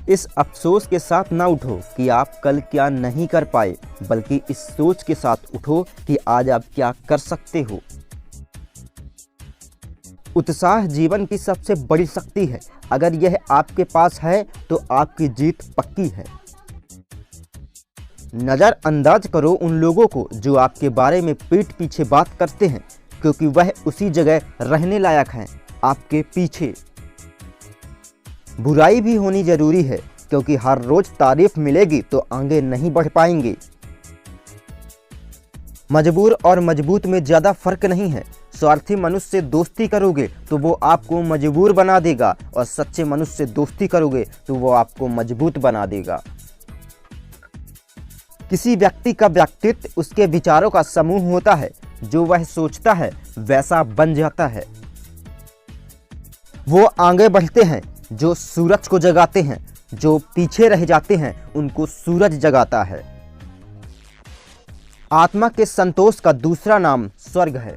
इस अफसोस के साथ ना उठो कि आप कल क्या नहीं कर पाए, बल्कि इस सोच के साथ उठो कि आज आप क्या कर सकते हो। उत्साह जीवन की सबसे बड़ी शक्ति है। अगर यह आपके पास है तो आपकी जीत पक्की है। नज़रअंदाज करो उन लोगों को जो आपके बारे में पीठ पीछे बात करते हैं, क्योंकि वह उसी जगह रहने लायक हैं, आपके पीछे। बुराई भी होनी जरूरी है, क्योंकि हर रोज तारीफ मिलेगी तो आगे नहीं बढ़ पाएंगे। मजबूर और मजबूत में ज़्यादा फर्क नहीं है। स्वार्थी मनुष्य से दोस्ती करोगे तो वो आपको मजबूर बना देगा, और सच्चे मनुष्य से दोस्ती करोगे तो वो आपको मजबूत बना देगा। किसी व्यक्ति का व्यक्तित्व उसके विचारों का समूह होता है। जो वह सोचता है वैसा बन जाता है। वो आगे बढ़ते हैं जो सूरज को जगाते हैं, जो पीछे रह जाते हैं उनको सूरज जगाता है। आत्मा के संतोष का दूसरा नाम स्वर्ग है।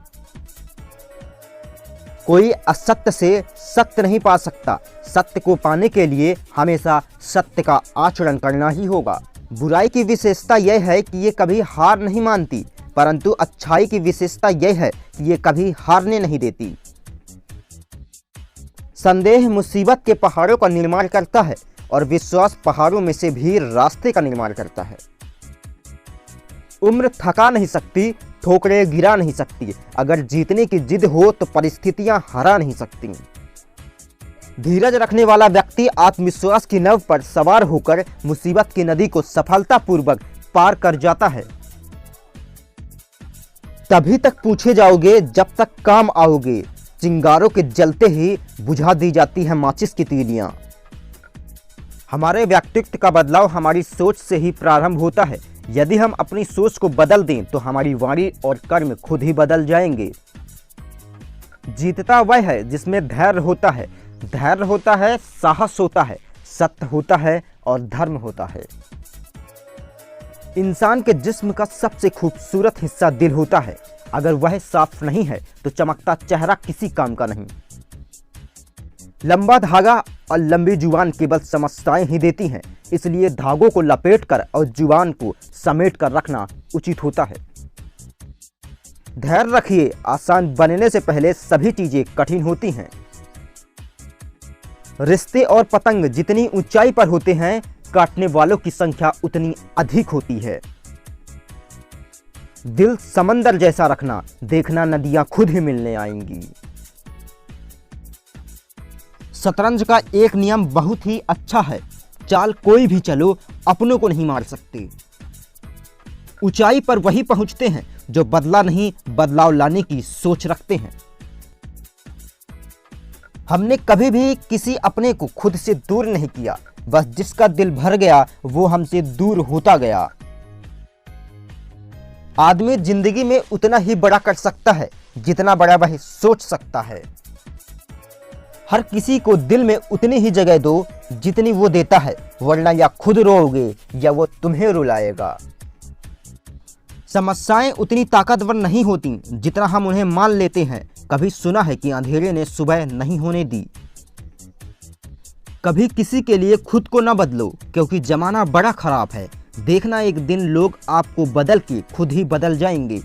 कोई असत्य से सत्य नहीं पा सकता। सत्य को पाने के लिए हमेशा सत्य का आचरण करना ही होगा। बुराई की विशेषता यह है कि ये कभी हार नहीं मानती, परंतु अच्छाई की विशेषता यह है कि ये कभी हारने नहीं देती। संदेह मुसीबत के पहाड़ों का निर्माण करता है, और विश्वास पहाड़ों में से भी रास्ते का निर्माण करता है। उम्र थका नहीं सकती, ठोकरें गिरा नहीं सकती। अगर जीतने की जिद हो तो परिस्थितियां हरा नहीं सकती। धीरज रखने वाला व्यक्ति आत्मविश्वास की नाव पर सवार होकर मुसीबत की नदी को सफलतापूर्वक पार कर जाता है। तभी तक पूछे जाओगे जब तक काम आओगे। चिंगारों के जलते ही बुझा दी जाती है माचिस की तीलियां। हमारे व्यक्तित्व का बदलाव हमारी सोच से ही प्रारंभ होता है। यदि हम अपनी सोच को बदल दें तो हमारी वाणी और कर्म खुद ही बदल जाएंगे। जीतता वह है जिसमें धैर्य होता है। धैर्य होता है, साहस होता है, सत्य होता है और धर्म होता है। इंसान के जिस्म का सबसे खूबसूरत हिस्सा दिल होता है। अगर वह साफ नहीं है तो चमकता चेहरा किसी काम का नहीं। लंबा धागा और लंबी जुबान केवल समस्याएं ही देती हैं, इसलिए धागों को लपेटकर और जुबान को समेट कर रखना उचित होता है। धैर्य रखिए, आसान बनने से पहले सभी चीजें कठिन होती हैं। रिश्ते और पतंग जितनी ऊंचाई पर होते हैं, काटने वालों की संख्या उतनी अधिक होती है। दिल समंदर जैसा रखना, देखना नदियां खुद ही मिलने आएंगी। शतरंज का एक नियम बहुत ही अच्छा है। चाल कोई भी चलो, अपनों को नहीं मार सकते। ऊंचाई पर वही पहुंचते हैं जो बदला नहीं, बदलाव लाने की सोच रखते हैं। हमने कभी भी किसी अपने को खुद से दूर नहीं किया। बस जिसका दिल भर गया वो हमसे दूर होता गया। आदमी जिंदगी में उतना ही बड़ा कर सकता है जितना बड़ा वह सोच सकता है। हर किसी को दिल में उतनी ही जगह दो जितनी वो देता है, वरना या खुद रोओगे या वो तुम्हें रुलाएगा। समस्याएं उतनी ताकतवर नहीं होती जितना हम उन्हें मान लेते हैं। कभी सुना है कि अंधेरे ने सुबह नहीं होने दी। कभी किसी के लिए खुद को न बदलो, क्योंकि जमाना बड़ा खराब है। देखना एक दिन लोग आपको बदल के खुद ही बदल जाएंगे।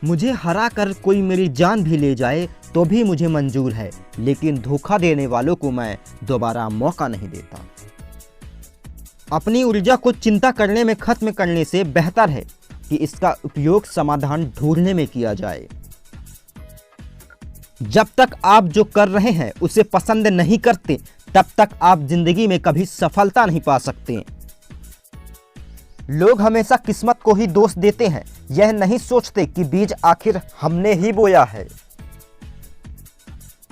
मुझे हरा कर कोई मेरी जान भी ले जाए तो भी मुझे मंजूर है, लेकिन धोखा देने वालों को मैं दोबारा मौका नहीं देता। अपनी ऊर्जा को चिंता करने में खत्म करने से बेहतर है कि इसका उपयोग समाधान ढूंढने में किया जाए। जब तक आप जो कर रहे हैं उसे पसंद नहीं करते, तब तक आप जिंदगी में कभी सफलता नहीं पा सकते। लोग हमेशा किस्मत को ही दोष देते हैं, यह नहीं सोचते कि बीज आखिर हमने ही बोया है।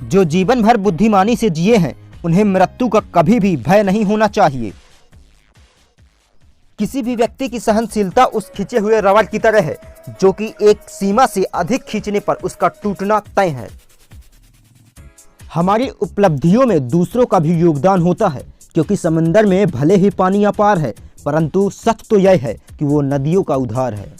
जो जीवन भर बुद्धिमानी से जिए हैं उन्हें मृत्यु का कभी भी भय नहीं होना चाहिए। किसी भी व्यक्ति की सहनशीलता उस खिंचे हुए रबड़ की तरह है जो कि एक सीमा से अधिक खींचने पर उसका टूटना तय है। हमारी उपलब्धियों में दूसरों का भी योगदान होता है, क्योंकि समंदर में भले ही पानी अपार है, परंतु सच तो यह है कि वो नदियों का उद्धार है।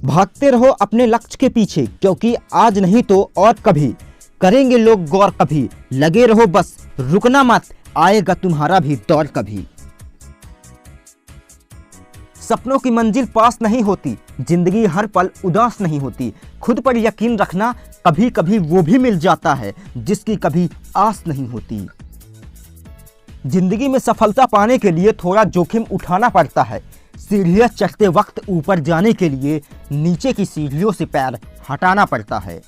भागते रहो अपने लक्ष्य के पीछे, क्योंकि आज नहीं तो और कभी करेंगे लोग गौर कभी। लगे रहो बस, रुकना मत, आएगा तुम्हारा भी दौर कभी। सपनों की मंजिल पास नहीं होती, जिंदगी हर पल उदास नहीं होती। खुद पर यकीन रखना, कभी कभी वो भी मिल जाता है जिसकी कभी आस नहीं होती। जिंदगी में सफलता पाने के लिए थोड़ा जोखिम उठाना पड़ता है। सीढ़ियां चढ़ते वक्त ऊपर जाने के लिए नीचे की सीढ़ियों से पैर हटाना पड़ता है।